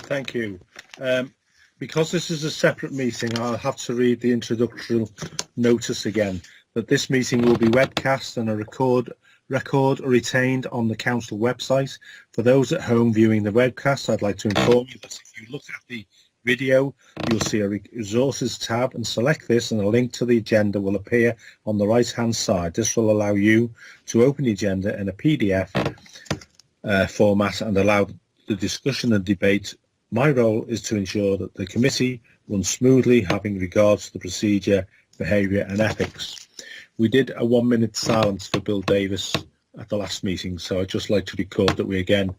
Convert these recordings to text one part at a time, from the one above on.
Thank you. Because this is a separate meeting, I'll have to read the introductory notice again, that this meeting will be webcast and a record retained on the council website. For those at home viewing the webcast, I'd like to inform you that if you look at the video, you'll see a resources tab, and select this and a link to the agenda will appear on the right hand side. This will allow you to open the agenda in a PDF format and allow the discussion and debate. My role is to ensure that the committee runs smoothly, having regard to the procedure, behaviour and ethics. We did a 1 minute silence for Bill Davies at the last meeting, so I'd just like to record that we again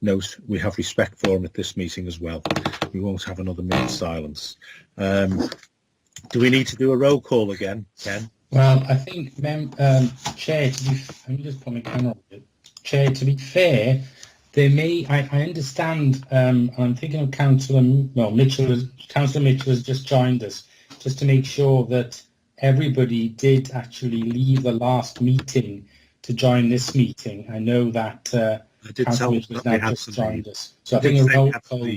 note we have respect for him at this meeting as well. We won't have another minute silence. Do we need to do a roll call again, Ken? Well, I think, Chair, let me just put my camera on. Chair, to be fair, there may, I understand, I'm thinking of Councillor Mitchell has just joined us, just to make sure that everybody did actually leave the last meeting to join this meeting. I know that Councillor Mitchell has now just joined us. So I think a roll call,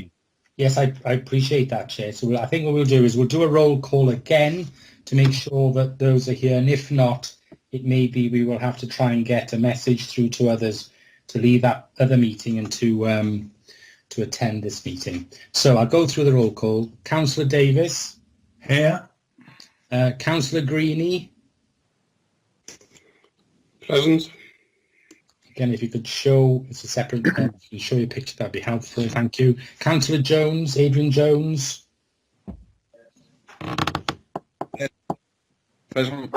yes, I appreciate that, Chair. So I think what we'll do is we'll do a roll call again to make sure that those are here, and if not, it may be we will have to try and get a message through to others to leave that other meeting and to attend this meeting. So I'll go through the roll call. Councillor Davies. Here. Councillor Greaney. Present. Again, if you could show, it's a separate, if you could show your picture, that'd be helpful. Thank you. Councillor Jones, Adrian Jones. Present.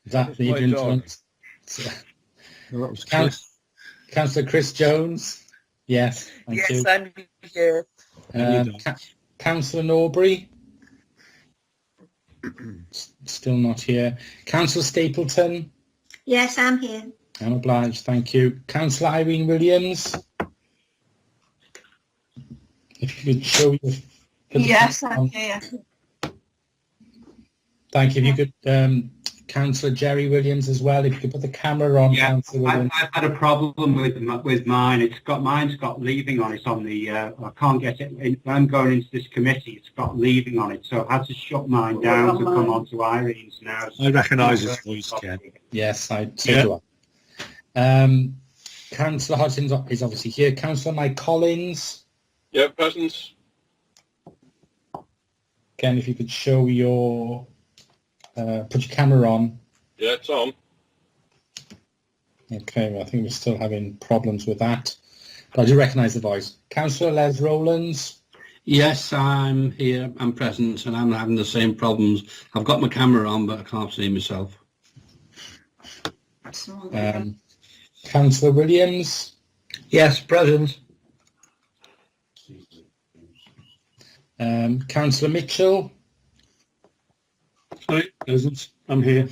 Is that the Adrian Jones? No, that was Chris. Councillor Chris Jones. Yes, thank you. I'm here. Councillor Norbury. Still not here. Councillor Stapleton. Yes, I'm here. I'm obliged, thank you. Councillor Irene Williams. If you could show your... Yes, I'm here. Thank you. If you could... Councillor Jerry Williams as well. If you could put the camera on, yeah, Councillor Williams. I've had a problem with mine. Mine's got leaving on it on the. I can't get it. When I'm going into this committee, it's got leaving on it, so I've had to shut mine down to come on to Irene's now. I recognise his voice, Ken. Yes, I do. Yeah. Councillor Hodson is obviously here. Councillor Mike Collins. Yeah, present. Again, if you could show your. Put your camera on. Yeah, it's on. Okay, well, I think we're still having problems with that. But I do recognise the voice. Councillor Les Rowlands. Yes, I'm here. I'm present, and I'm having the same problems. I've got my camera on, but I can't see myself. Councillor Williams. Yes, present. Councillor Mitchell. Sorry, present. I'm here.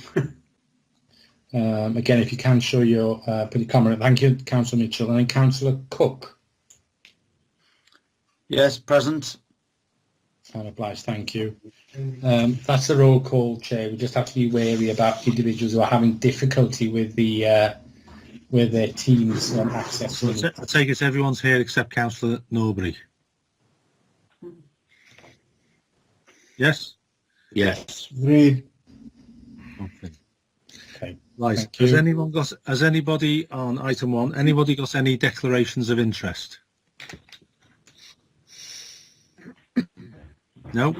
Again, if you can show your put your camera. Thank you, Councillor Mitchell. And then Councillor Cooke. Yes, present. I'm obliged, thank you. That's the roll call, Chair. We just have to be wary about individuals who are having difficulty with the with their teams access. So I take it everyone's here except Councillor Norbury. Yes. Yes. Agreed. Okay. Right. Has anybody on item 1? Anybody got any declarations of interest? No.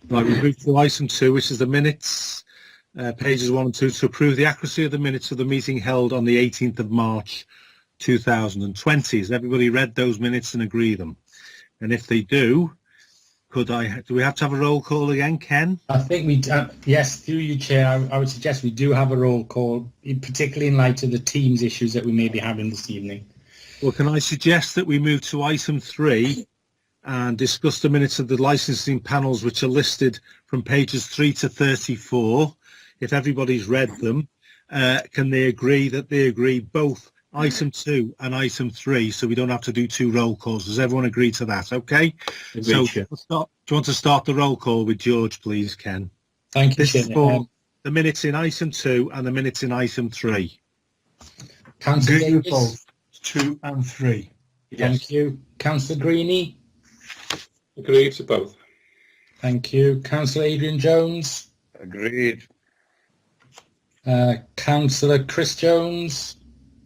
Right. We move to item 2, which is the minutes, pages 1 and 2, to approve the accuracy of the minutes of the meeting held on the 18th of March 2020. Has everybody read those minutes and agree them? And if they do, do we have to have a roll call again, Ken? I think we, yes, through you, Chair, I would suggest we do have a roll call, particularly in light of the Teams issues that we may be having this evening. Well, can I suggest that we move to item 3 and discuss the minutes of the licensing panels, which are listed from pages 3 to 34. If everybody's read them, can they agree that they agree both item 2 and item 3, so we don't have to do 2 roll calls? Does everyone agree to that? Okay. So do you want to start the roll call with George, please, Ken? Thank you, This is for the minutes in item 2 and the minutes in item 3. Councillor Davies. 2 and 3. Thank you. Councillor Greaney. Agreed to both. Thank you. Councillor Adrian Jones. Agreed. Councillor Chris Jones.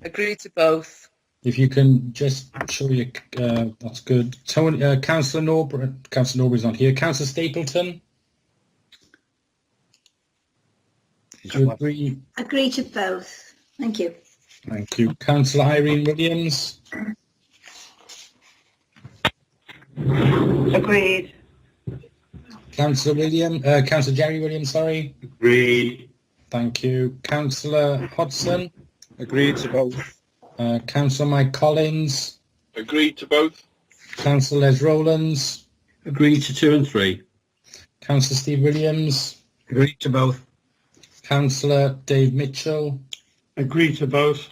Agree to both. If you can just show your, that's good. Tony, Councillor Norbury. Councillor Norbury's not here. Councillor Stapleton. Do you agree? Agree to both. Thank you. Thank you. Councillor Irene Williams. Agreed. Councillor Jerry Williams, sorry. Agreed. Thank you. Councillor Hodson. Agreed to both. Councillor Mike Collins. Agreed to both. Councillor Les Rowlands. Agreed to 2 and 3. Councillor Steve Williams. Agreed to both. Councillor Dave Mitchell. Agreed to both.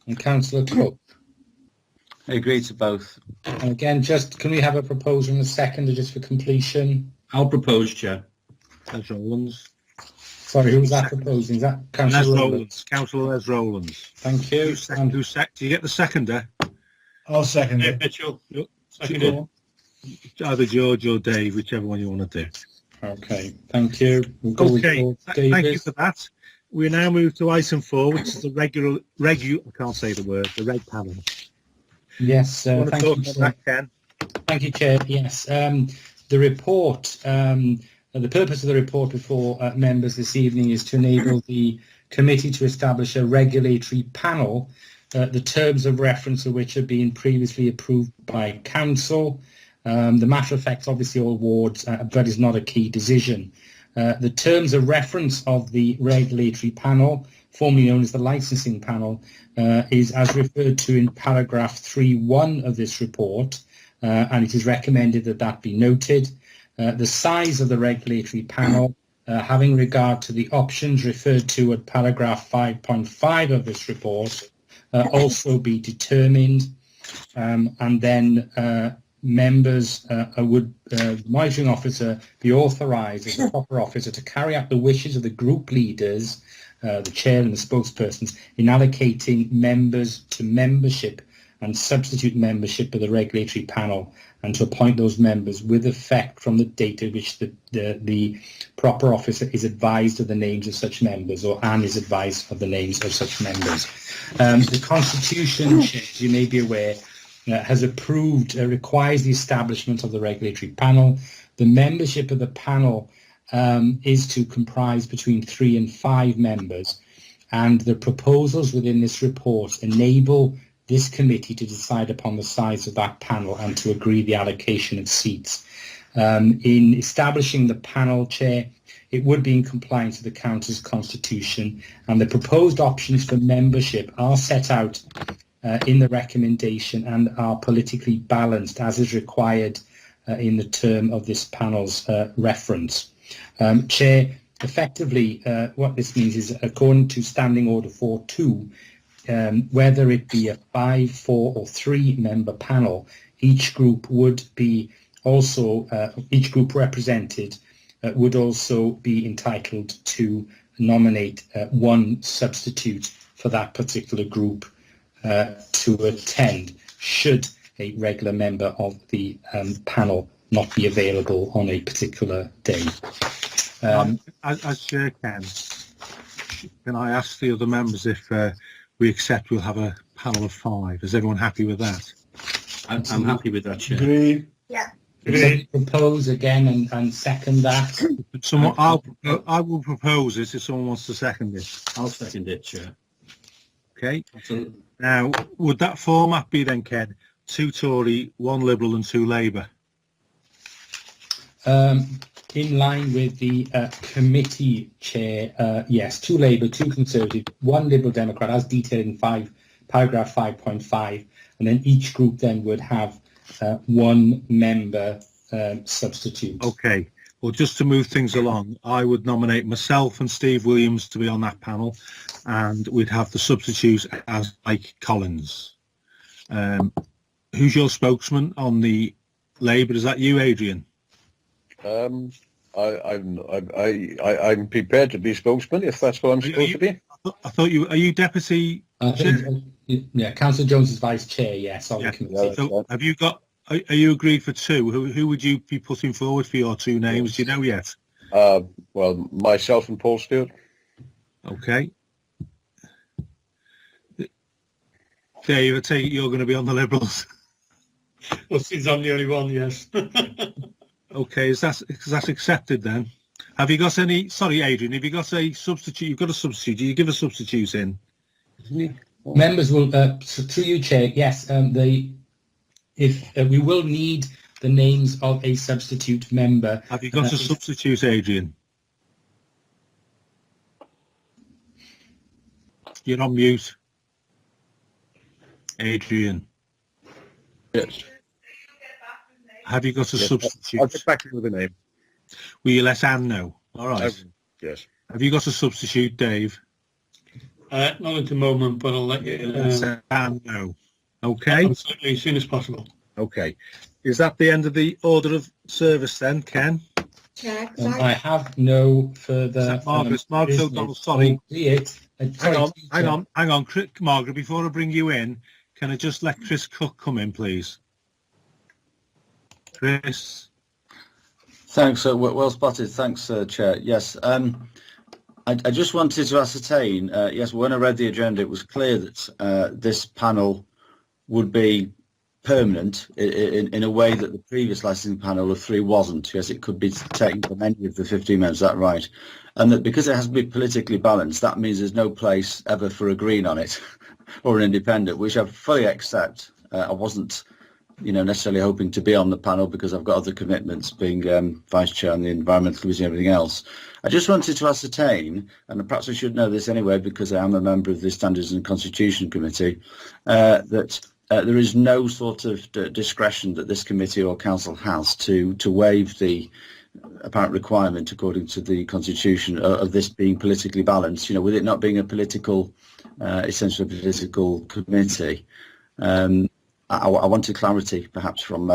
And Councillor Cooke. Agreed to both. And again, just can we have a proposal and a second just for completion? I'll propose, Chair. Les Rowlands. Sorry, who's that proposing? Is that Les Councillor Rowlands? Rowlands. Councillor Les Rowlands. Thank you. And Do you get the seconder? I'll second it. Mitchell. Seconded. Either George or Dave, whichever one you want to do. okay, thank you. We'll go with Okay, Paul thank you Davies. for that. We now move to item 4, which is the regular, I can't say the word, the reg panel. Yes, Want to thank talk you. about that, Ken? Thank you, Chair. Yes, the report, the purpose of the report before members this evening is to enable the committee to establish a regulatory panel, the terms of reference of which have been previously approved by Council. The matter affects obviously all wards, but is not a key decision. The terms of reference of the regulatory panel, formerly known as the licensing panel, is as referred to in paragraph 3.1 of this report, and it is recommended that that be noted. The size of the regulatory panel, having regard to the options referred to at paragraph 5.5 of this report, also be determined, and then members would, monitoring officer, be authorised as a proper officer to carry out the wishes of the group leaders, the chair and the spokespersons, in allocating members to membership and substitute membership of the regulatory panel, and to appoint those members with effect from the date at which the proper officer is advised of the names of such members, and is advised of the names of such members. The Constitution, as you may be aware, has approved, requires the establishment of the regulatory panel. The membership of the panel is to comprise between 3 and 5 members, and the proposals within this report enable this committee to decide upon the size of that panel and to agree the allocation of seats. In establishing the panel, Chair, it would be in compliance with the Council's constitution, and the proposed options for membership are set out in the recommendation and are politically balanced as is required in the term of this panel's reference. Chair, effectively what this means is, according to Standing Order 4.2, whether it be a 5, 4 or 3 member panel, each group would be also, each group represented would also be entitled to nominate one substitute for that particular group to attend, should a regular member of the panel not be available on a particular day. As Chair, Ken, can I ask the other members if we accept we'll have a panel of 5? Is everyone happy with that? I'm happy with that, Chair. Agreed. Yeah. Agreed. Propose again and second that. Someone, I will propose it if someone wants to second it. I'll second it, Chair. Okay. Absolutely. Now, would that format be then, Ken, 2 Tory, 1 Liberal and 2 Labour? In line with the committee, Chair, yes, 2 Labour, 2 Conservative, 1 Liberal Democrat, as detailed in paragraph 5.5, and then each group then would have 1 member substitute. Okay. Well, just to move things along, I would nominate myself and Steve Williams to be on that panel, and we'd have the substitute as Mike Collins. Who's your spokesman on the Labour? Is that you, Adrian? I'm prepared to be spokesman if that's what I'm supposed to be. I thought you are you deputy? I think, yeah, Councillor Jones is vice chair, yes, on Yeah. the committee. So have you got? Are you agreed for two? Who would you be putting forward for your two names? Do you know yet? Well, myself and Paul Stewart. Okay. Dave, I take it you're going to be on the Liberals. Well, since I'm the only one, yes. Okay, is that accepted then? Have you got any? Sorry, Adrian. Have you got a substitute? You've got a substitute. Do you give a substitute in? Members will, through you, Chair, yes, we will need the names of a substitute member. Have you got a substitute, Adrian? You're on mute. Adrian. Yes. Have you got a substitute? I'll get back to you with a name. Will you let Anne know? All right. Yes. Have you got a substitute, Dave? Not at the moment, but I'll let you Let Anne know. Okay. absolutely as soon as possible. Okay. Is that the end of the order of service then, Ken? Chair, I have no further... Margaret O'Donnell, sorry. Hang on, Margaret, before I bring you in, can I just let Chris Cooke come in, please? Chris? Thanks, well spotted. Thanks, Chair. Yes, I just wanted to ascertain, yes, when I read the agenda, it was clear that this panel would be permanent in a way that the previous licensing panel of 3 wasn't. Yes, it could be taken from any of the 15 members, is that right? And that because it has to be politically balanced, that means there's no place ever for a Green on it or an independent, which I fully accept. I wasn't, necessarily hoping to be on the panel because I've got other commitments, being vice chair on the Environmental Committee and everything else. I just wanted to ascertain, and perhaps I should know this anyway because I am a member of the Standards and Constitution Committee, that there is no sort of discretion that this committee or council has to waive the apparent requirement, according to the Constitution, of this being politically balanced. With it not being a political, essentially a political committee. I wanted clarity, perhaps from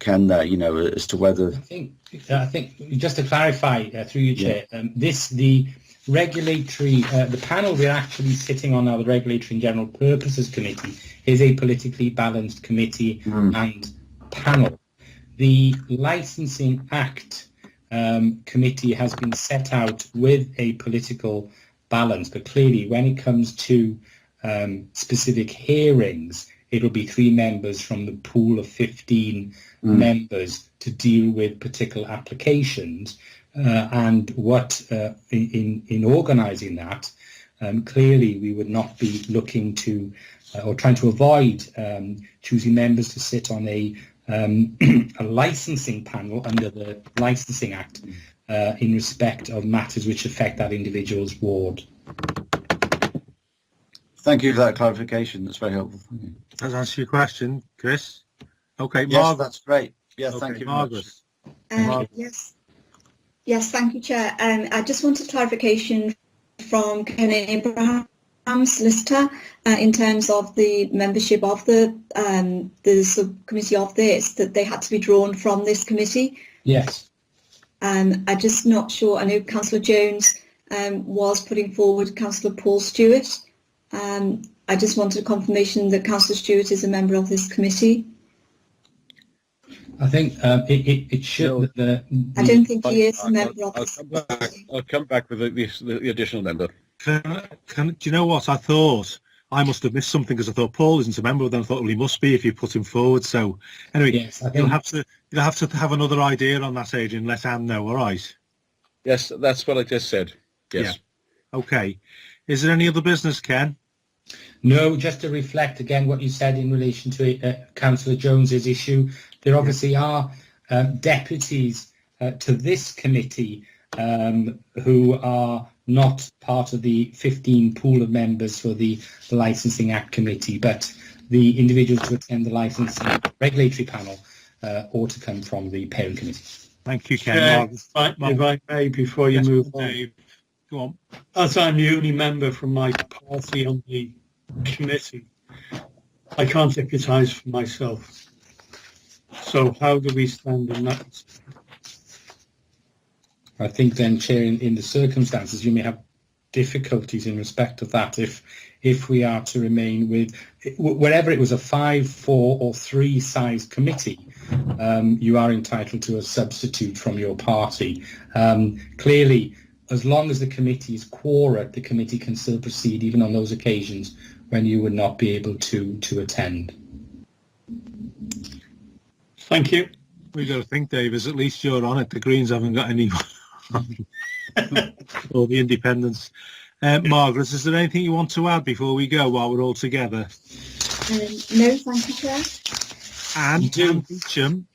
Ken there, as to whether. I think just to clarify through you, Chair, the regulatory, the panel we're actually sitting on now, the Regulatory and General Purposes Committee, is a politically balanced committee and panel. The Licensing Act committee has been set out with a political balance, but clearly when it comes to specific hearings, it'll be 3 members from the pool of 15 members to deal with particular applications. And what in organising that, clearly we would not be looking to or trying to avoid choosing members to sit on a licensing panel under the Licensing Act in respect of matters which affect that individual's ward. Thank you for that clarification. That's very helpful. Does that answer your question, Chris? Okay, Yes, Margaret. that's great. Yeah, Okay, thank you, Margaret. Margaret. Yes, thank you, Chair. I just wanted clarification from Ken Abraham's solicitor in terms of the membership of the subcommittee of this, that they had to be drawn from this committee. Yes. I'm just not sure. I know Councillor Jones was putting forward Councillor Paul Stewart. I just wanted confirmation that Councillor Stewart is a member of this committee. I think it should. I don't think he is a member of this committee. I'll come back with the additional member. Do you know what? I thought I must have missed something because I thought Paul isn't a member. Then I thought, well, he must be if you put him forward. So anyway, yes, I think you'll have to have another idea on that, Adrian. Let Anne know. All right. Yes, that's what I just said. Yes. Yeah. Okay. Is there any other business, Ken? No, just to reflect again what you said in relation to Councillor Jones's issue. There obviously are deputies to this committee who are not part of the 15 pool of members for the Licensing Act committee, but the individuals to attend the licensing regulatory panel ought to come from the parent committee. Thank you, Ken. If I may, before you move on, Dave. Go on. as I'm the only member from my party on the committee, I can't deputise for myself. So how do we stand in that? I think then, Chair, in the circumstances, you may have difficulties in respect of that if we are to remain with, wherever it was a 5, 4 or 3 size committee, you are entitled to a substitute from your party. Clearly, as long as the committee is quorate, the committee can still proceed even on those occasions when you would not be able to attend. Thank you. We got to think, Davies, at least you're on it. The Greens haven't got any, or the Independents. Margaret, is there anything you want to add before we go while we're all together? No, thank you, Chair. And Beecham,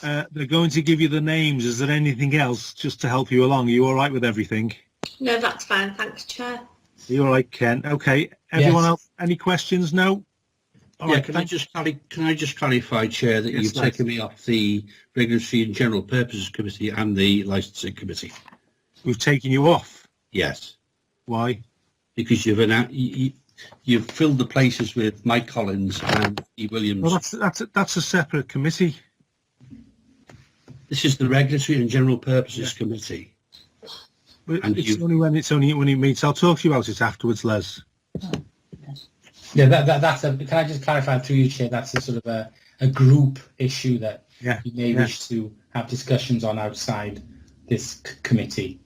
they're going to give you the names. Is there anything else just to help you along? Are you all right with everything? No, that's fine. Thanks, Chair. Are you all right, Ken? Okay. Everyone Yes. else, any questions? No? All Yeah, right, can I just clarify, Chair, that Yes, you've taken me off the Regulatory and General Purposes Committee and the Licensing Committee? We've taken you off. Yes, Why? because you've filled the places with Mike Collins and E. Williams. Well, that's a separate committee. This is the Regulatory and General Purposes Committee. And It's only when it meets. I'll talk to you about it afterwards, Les. Yeah, that's a. Can I just clarify through you, Chair? That's a sort of a group issue that you may wish to have discussions on outside this committee.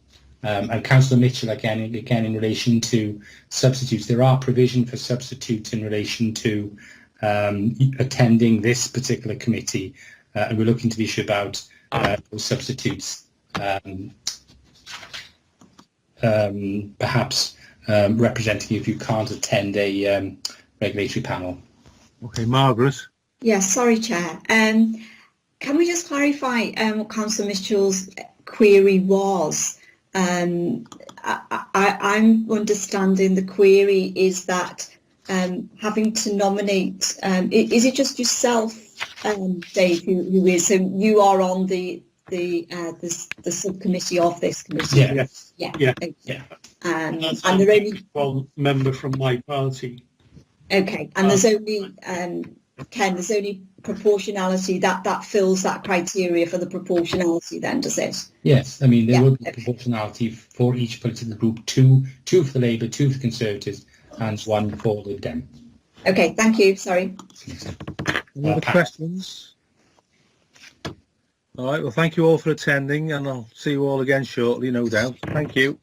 And Councillor Mitchell, again in relation to substitutes, there are provision for substitutes in relation to attending this particular committee, and we're looking to the issue about those substitutes, perhaps representing if you can't attend a regulatory panel. Okay, Margaret. Yes, sorry, Chair. Can we just clarify what Councillor Mitchell's query was? I'm understanding the query is that having to nominate, is it just yourself, Dave, who is, so you are on the subcommittee of this committee? Yeah. And That's there only one member from my party. okay, and there's only Ken, there's only proportionality that fills that criteria for the proportionality then, does it? Yes, I mean there will be proportionality for each political group, two for the Labour, 2 for the Conservatives, and 1 for the Dem. Okay, thank you. Sorry. Any other questions? All right, well, thank you all for attending, and I'll see you all again shortly, no doubt. Thank you.